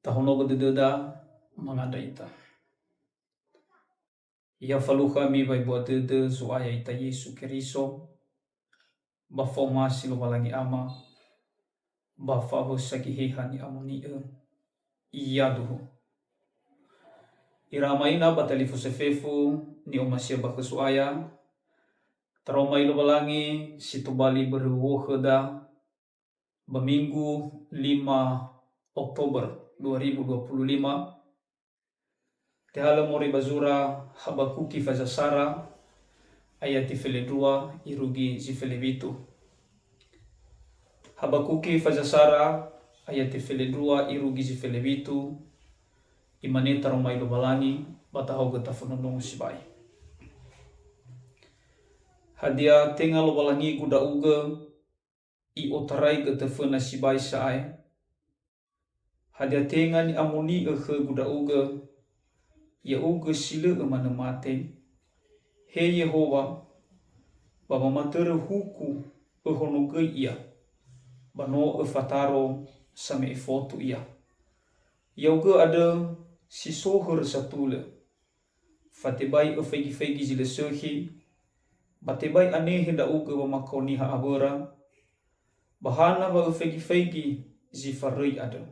Tahonogo dededa mangada ita. Ia faluha mi bai buat dede supaya ita Yesu Keriso bafomasi lo walangi ama bafaho sakihihani amoni ia duhu. Iramaina batalifu sefefu ni omasia bakesuaya taromai lo walangi situbali berwoheda Minggu 5 Oktober 2025 Tehala mori bazura Habakuki fazasara ayati fele 2 irugi zifele bitu. Habakuki fazasara ayati fele 2 irugi zifele bitu imaneta romai lo balangi batahoga tafununung sibai. Hadia tenga lo balangi guda uga I otarai getefena sibai saai. Hadia tenga ni amoni guda uga ya uga sile emana mate. He Yehova bama matere huku honoge ia bano fataro same foto ia. Yauga ada sisohor satule fatebai fegi zile sohi batebai anehe da uga bama koniha abora bahana ba fegi zifarei ada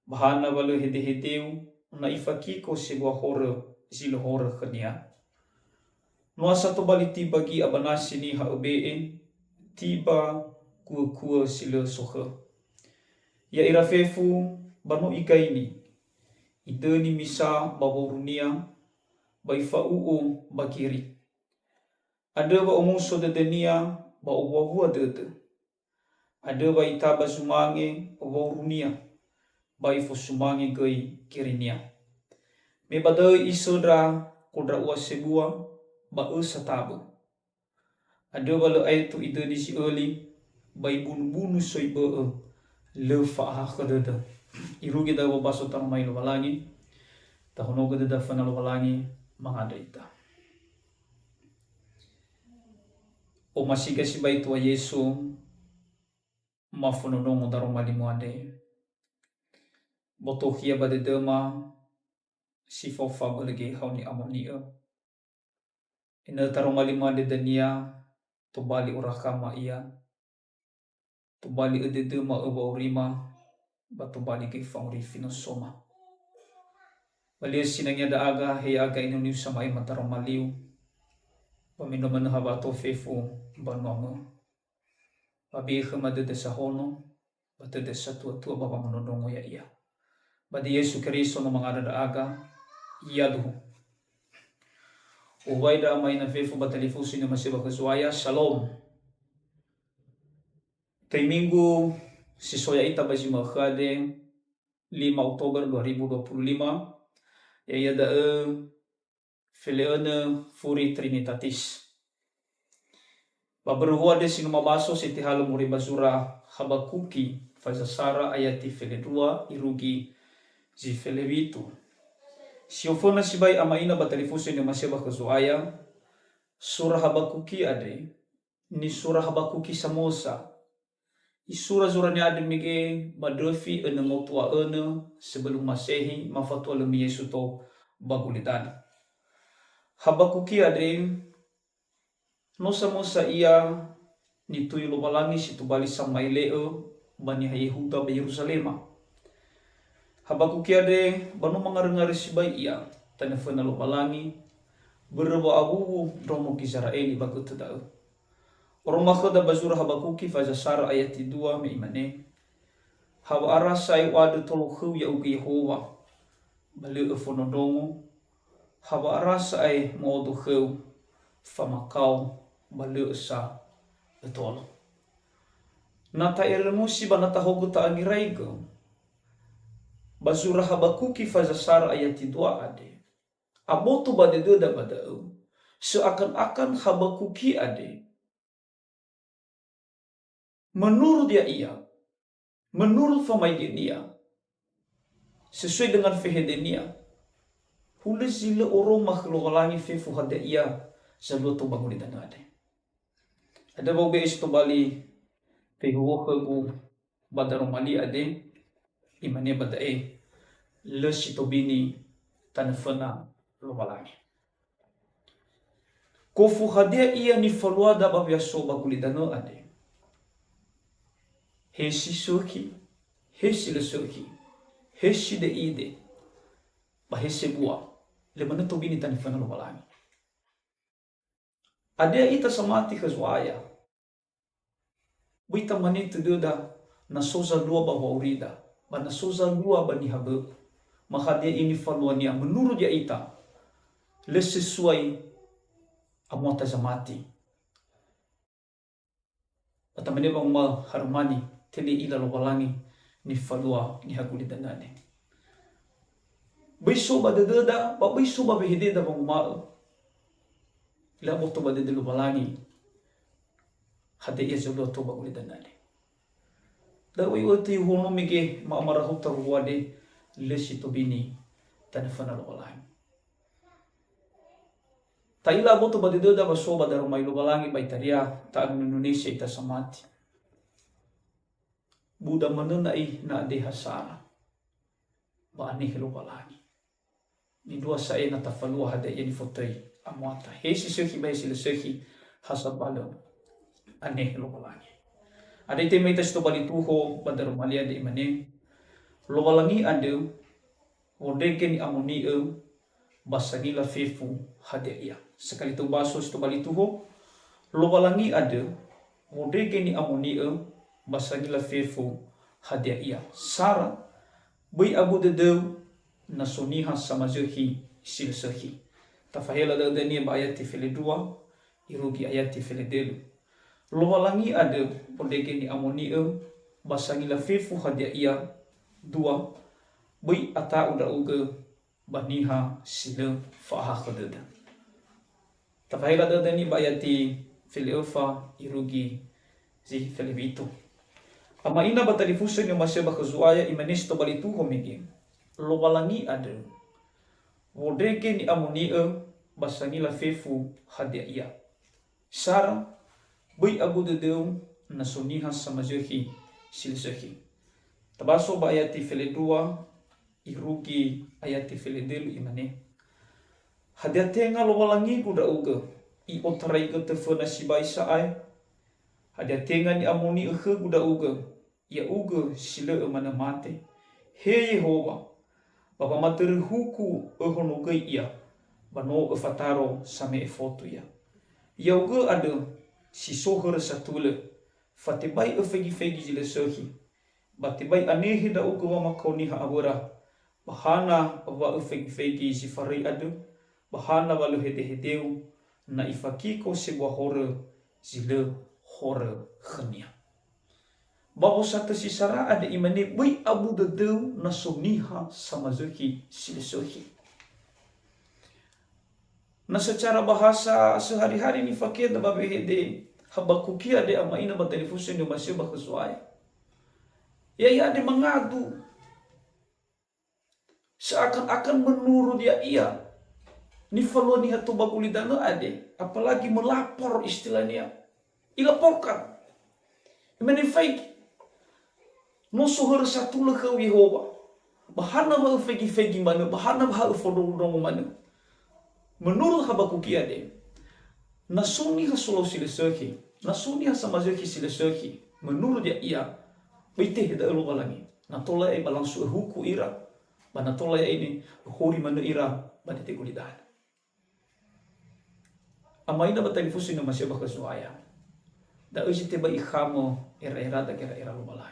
bahana ba le hede na ifakiko sebuah hore zile hore khania. Nuasa to baliti bagi abanasi ni haubeen tiba kua sila soha. Ya irafefu banu ikaini ideni misa baborunia baifa bakiri. Ada ba omuso dedenia ba obahua dede. Ada ba itaba sumange oborunia baifo sumange gai kirinia. Me badai isodra kodra uasebua ba sataba. Ada bala aitu ideni si early bai bunu soi ba le fa kadada. Irugi da babaso tanamai lo balangi tahonoga da fana lo balangi mangada ita. O masika si bai tua Yesu mafononongo daro malimuade. Botohia bade dema si fofa balage hauni amonia. Ina taro malimade dania to bali urakama ia. To bali ededema urima batu bali ke fauri finosoma. Bali sinangnya da aga he aga inu samai mataro maliu. Pamino manhaba to fefu banongo. Babi khemade de sahono bate de satu baba manodongo ya ia. Badi Yesu Keriso no mangada da aga iaduhu. Uwaida maina fefu batalifu sini masiba kesuaya shalom. Tei minggu sisoya ita basi makhade 5 Oktober 2025 ya da feleone furi trinitatis. Baberhua de sinu mabaso siti halu muri basura Habakuki fazasara ayati fele 2 irugi zi fele bitu. Siofona sibai amaina batalifusi ni masiba kesuaya surah Habakuki ade ni surah Habakuki samosa. Isura zurani ade mige madofi ene motua ene sebelum masehi mafatua lemi Yesu to bagulitan. Habakuki ade no samosa ia ni tuyu lo balangi situ bali samai leo bani Yehuda ba Yerusalema. Habakuki ade banu mangar-ngari sibai ia tanefena lo balangi berba abubu romo Israeli bagutu dau. Orang makada bazura Habakuki fazasara ayat 2 meimane. Haba arasai wadu tolohu ya ugi Yehova bali efonodongo. Haba arasai modu heu famakau bali esa etolo. Nata eremusi banata hogu ta agiraigo. Bazura Habakuki fazasara ayat 2 ade. Abotu badededa badau. Seakan-akan Habakuki ade. Menurut ia, menurut dia, sesuai dengan fehedenia, hule zile oro makhluk langi fefu hada ia sebelum tu bangun di tanah ada. Ada bau beis to bali fehu hogu badaro mali ade imane badae le sitobini tanafana lobalangi. Kofu hadia ia ni faluada ba biaso bagulidano ade. Hesi suki, hesi le suki, hesi de ide, ba hesi bua, le manatobini tanafana lobalangi. Ade ita samati kazuaya. Buita manitu deda na soza lua ba waurida, ba na soza lua ba ni habe. Maka dia ini faluania menurut dia ita le sesuai amota zamati. Ata meneba mal harmani tele ila lobalangi ni falua ni haguli danane. Biso ba deda ba biso ba behededa ba mal. Ila moto ba deda lobalangi hade ia jolo to ba uli danane. Da wi oti hono mige ma marahota ruade lesi tobini tanafana lobalangi. Taila boto badideda baso badaro mai lobalangi baitaria ta Indonesia ita samati. Buda manena na de hasara. Ba ani lobalangi. Ni dua saya na tafalua hada yani fotai amwata. Hesi sehi bai sila sehi hasabalo ani lobalangi. Ada ite mai tas to balituho badaro malia de imane. Lobalangi ade wodeke ni amoni basagila fefu hadia. Sekali tu baso sto balituho lobalangi ade wodeke ni amoni basagila fefu hadia. Sara bui abu dedeu nasoniha samazehi silsehi. Tafahela dadani ba ayati fele 2 irugi ayati fele delu. Lobalangi ade wodeke ni amoni basagila fefu hadia 2 bui ata uda uga baniha sila faha khadada. Tafahila dadani bayati fili ufa irugi zi fili vito. Ama ina batalifusa ni maseba kazuaya imanisto balitu homigi. Lobalangi ada. Wodeke ni amoni basangila fefu hadia. Sara bui abu dedeu nasoniha samazehi silsehi. Tabaso bayati fili 2 irugi ayati fele delu imane. Hadia tenga lobalangi kuda uga i otarai ke tefena sibai saai. Hadia tenga ni amoni kuda uga ya uga sila emana mate. He Yehova baba materi huku hono gai ia bano fataro same foto ya. Ya uga ada si sohor satule fatibai fegi jile sohi. Batibai anehi da uga wa makoni ha abura. Bahana wa ufegi si farai adu. Bahana walu hede-hedeu na ifakiko sebuah hore zile hore khania. Babo satu si sara ada imane bui abu dedeu na soniha sama zuki silesohi. Na secara bahasa sehari-hari ni fakir da babe hede habakuki ada ama ina batelifusen yo masih bakesuai. Ya ada mengadu seakan-akan menurut dia iya ni falua ni hatu bagulidana ade apalagi melapor istilahnya ilaporkan imene fake no sohor satu ke Yehova bahana ba fake mana bahana ba fodong mana menurut Habakuki ade nasuni hasolo silesehi nasuni hasamazehi silesehi menurut dia iya bete da lobalangi natola e balansu huku ira bana tola ini hori mana ira bani tegulidan. Amaina batalifusi na masya baka suaya. Da uji teba ikhamo era da era lumalan.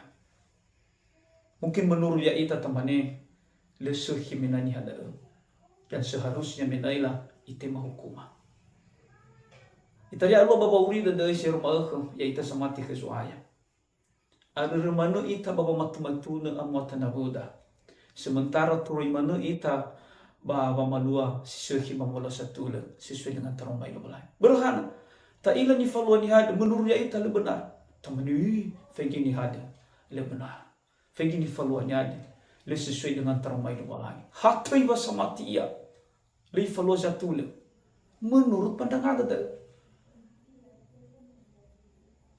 Mungkin menurut ya ita tamane lesuh minani hada dan seharusnya menaila ite mahukuma. Ita ya Allah baba uri da isi rumah ya ita samati ke suaya. Ada remano ita baba matu na amwata nabuda. Sementara turui mana ita baba malua sesuai mamola satula sesuai dengan teromai lobalai. Berhana tak ila ni falua ni hada menurut ita le benar. Tamani fegi ni hada le benar. Fegi ni falua ni hada le sesuai dengan teromai lobalai. Hatai basa mati ia le falua satula menurut pandangan ada.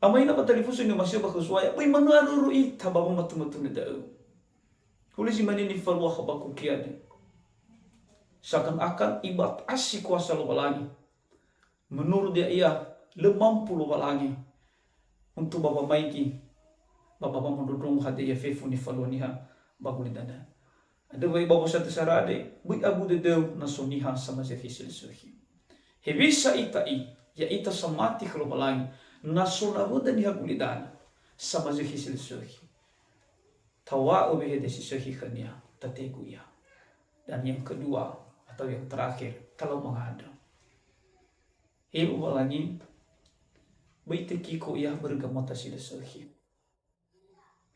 Amaina batalifusu ni masih bakusuaya. Pai mana aruru ita baba matu ni da. Huli si manini falua habaku kiade. Seakan-akan ibatasi kuasa lobalangi. Menurut dia ia lemampu lobalangi untuk bapa maiki bapa mendudung hati ya fefu ni faloniha baguli dana. Ada bayi bapa satu sarade bui abu dedeu nasoniha sama zefisil suhi. Hebisa itai ya ita samati lobalangi nasona huda ni haguli dana sama zefisil suhi. Tawa obehe desi suhi khania tateku ya. Dan yang kedua atau yang terakhir kalau menghadap Hiu walangi baiteki ko ia bergamota sila sahi.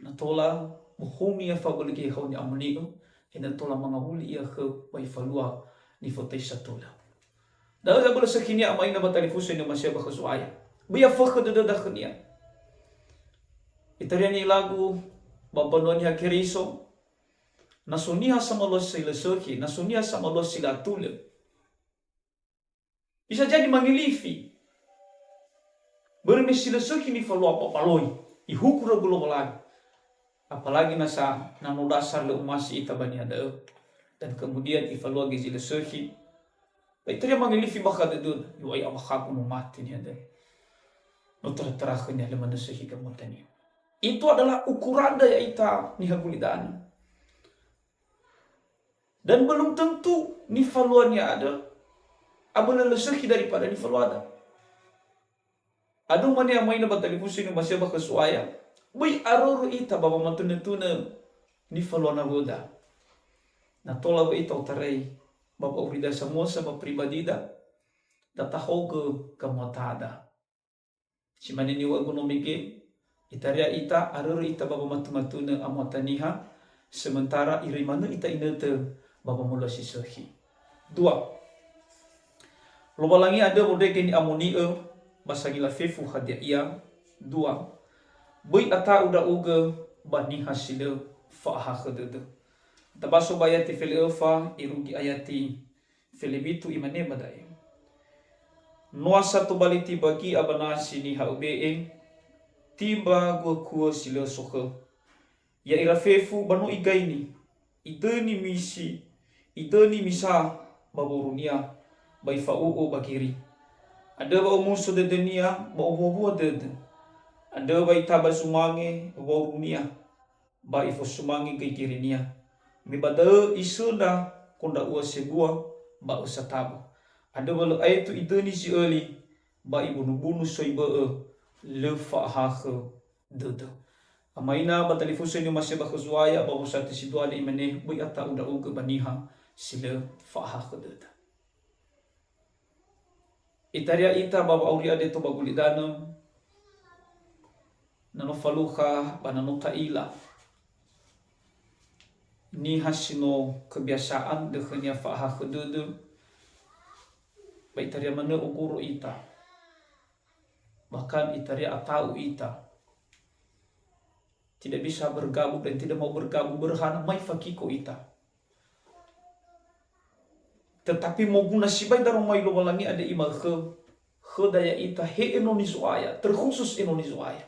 Natola muhumi ya fabaligi hau ni amnigo ina tola mangahuli ia ke bai falua ni fotai satola. Dalam zabala sakini amai na batali fuso ni masya bakasuaya. Biya fakha dada khania. Itariani lagu babanoni hakiriso nasuniha sama los sila sahi, nasuniha sama los sila tula. Bisa jadi mangilifi. Bermesila suki ni falua papaloi. Ihukura gulo lagi. Apalagi nasa nano dasar le umasi itabani ada. Dan kemudian ifalua gizila suki. Itu dia mangilifi baka dedun. Iwai abakaku no mati ni ada. No terakhirnya le manasuhi kamotani. Itu adalah ukuran daya ita ni hagulidana. Dan belum tentu ni faluannya ada. Abang lesuki daripada ni faluada. Adu mani amai na batali pusing na masya baka suaya. Bui aruru ita baba matuna-tuna ni faluana goda. Na tola ba ita utarai baba urida semua sama pribadi da. Data hoga kamotada. Si mani ni wa gonomike itaria ita aruru ita baba matu-matuna amotaniha. Sementara iri mana ita inete baba mula sisahi. Dua. Lobalangi ada bodeke ni amonie basagila fefu hadia ia. Dua. Bui ata uda uga bani hasile fa'ha khadada. Tabaso bayati fili fa irugi ayati fili bitu imane badai. Nuasa tu baliti bagi abanasi ni haubee tiba gua kuo sila sohe. Ya ira fefu banu igaini. Ideni misi. Ideni misa baburunia. Bai fa'u'u bakiri. Ada ba musuh de dunia ba obo de. Ada ba itaba sumange ba runia. Ba ifo sumange ke kirinia. Mi bada isunda konda ua segua ba usataba. Ada ba aitu ideni si early ba ibunu soiba le fa'ha de. Amaina ba talifusen ni masih ba khuzwaya ba usati sidua de imane bu ata uda uga baniha sila fa'ha de. Itaria ita baba auria de to bagulidano nano faluha banano taila ni hasino kebiasaan dekenya fa'ha kedudu baik itaria mana ukuru ita bahkan itaria atau ita tidak bisa bergabung dan tidak mau bergabung berhana mai fakiko ita. Tetapi mau guna sibai darong mai lo walangi ada ima ke daya ita he enonizuaya terkhusus enonizuaya.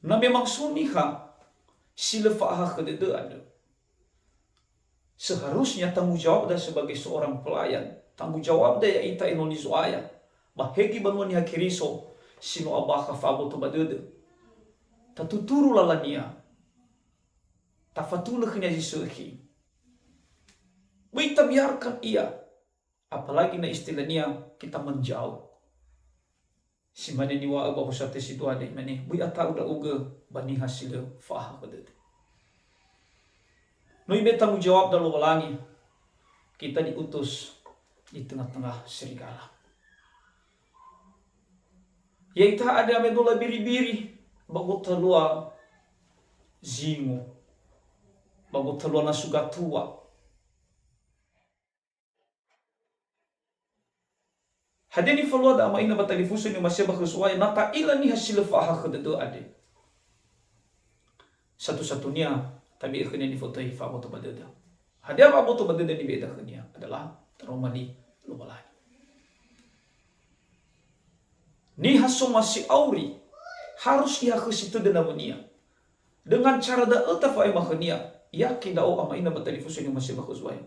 Na memang suniha sila fa'ha kedede ada. Seharusnya tanggung jawab dan sebagai seorang pelayan tanggung jawab daya ita enonizuaya. Bahegi bangun ni hakiriso sino abaha fa'abo to badede. Tatuturu lalania. Tafatullah kenya jisuhi. Kita biarkan ia. Apalagi na istilahnya kita menjauh. Si mana ni wa aba pusate situ ada mane. Bui ata uda uga bani hasil fa'ha kedede. Noi be tanggung jawab dalam walangi. Kita diutus di tengah-tengah serigala. Ya ita ada medola biri-biri. Bagot telua zingo. Bagot telua nasugatua. Hadini falua da amaina batalifusu ni masya bakhusuaya nata ila ni hasil fa'ha khadadu ade. Satu-satunya tabi ikhnya ni fotohi fa'ha boto badada. Hadia fa'ha boto badada ni beda khanya adalah teromani lumalani. Ni haso masih auri harus ia ke situ dan amonia. Dengan cara da tafa mahania, yakin da o ama ina batali fusu ni masih bagus wai.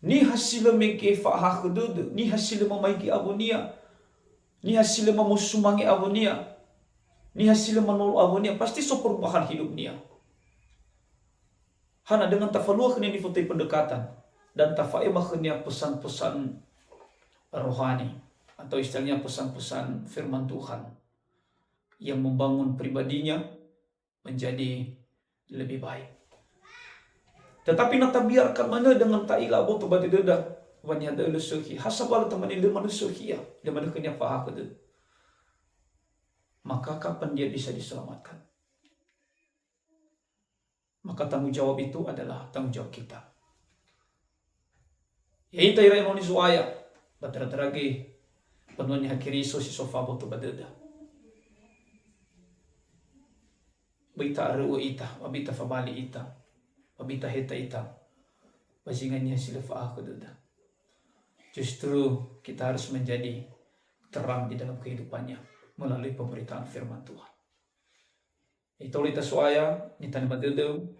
Ni hasil meke fa ha khudud, ni hasil mamaiki abonia, ni hasil mamusumangi abonia, ni hasil manolo abonia, pasti so perubahan hidup nia. Hana dengan tafaluah ni fotai pendekatan dan tafae mahania pesan-pesan rohani atau istilahnya pesan-pesan firman Tuhan yang membangun pribadinya menjadi lebih baik. Tetapi nata biarkan mana dengan taila boto bati deda wanya da lusuhi hasabal tamani le manusuhi ya le manuknya faham itu. Maka kapan dia bisa diselamatkan? Maka tanggung jawab itu adalah tanggung jawab kita. Ya ita ira noni suaya batara-taragi penuhnya hakiriso si sofa boto badeda. Bita aru ita, wabita fabali ita, wabita heta ita, basingannya silafa aku duda. Justru kita harus menjadi terang di dalam kehidupannya melalui pemberitaan firman Tuhan. Itu lita suaya ni tani badedeu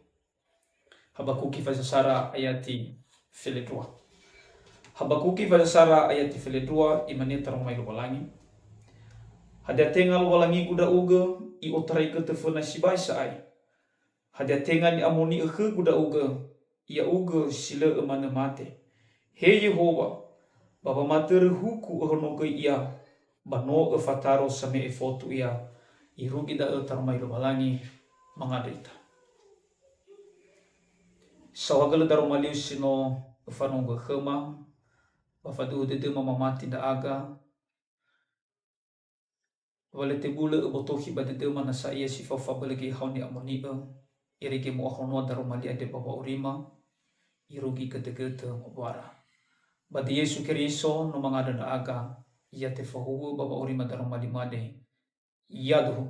Habakuki fasasara ayati file 2. Habakuki fasasara ayati file 2 imani tarong mai lubalangi. Hadia tengal walangi kuda uga i otarai ke tefuna sibai saai. Hadia tengal ni amoni ke kuda uga ia uga sila emana mate. He Yehova baba mater huku hono ke ia bano e fataro same e foto ia irugi da tarmai lubalangi mangadita. Sawagala daro maliu sino fanongo khema bafadu de mamamati da aga wale te bule botohi bade de mana sa ia si fafa balagi hauni amoni irige mo ahono daro mali ade baba urima irugi kete-kete mabara bade Yesu Kristo no mangada da aga ia te fahu baba urima daro mali made yadu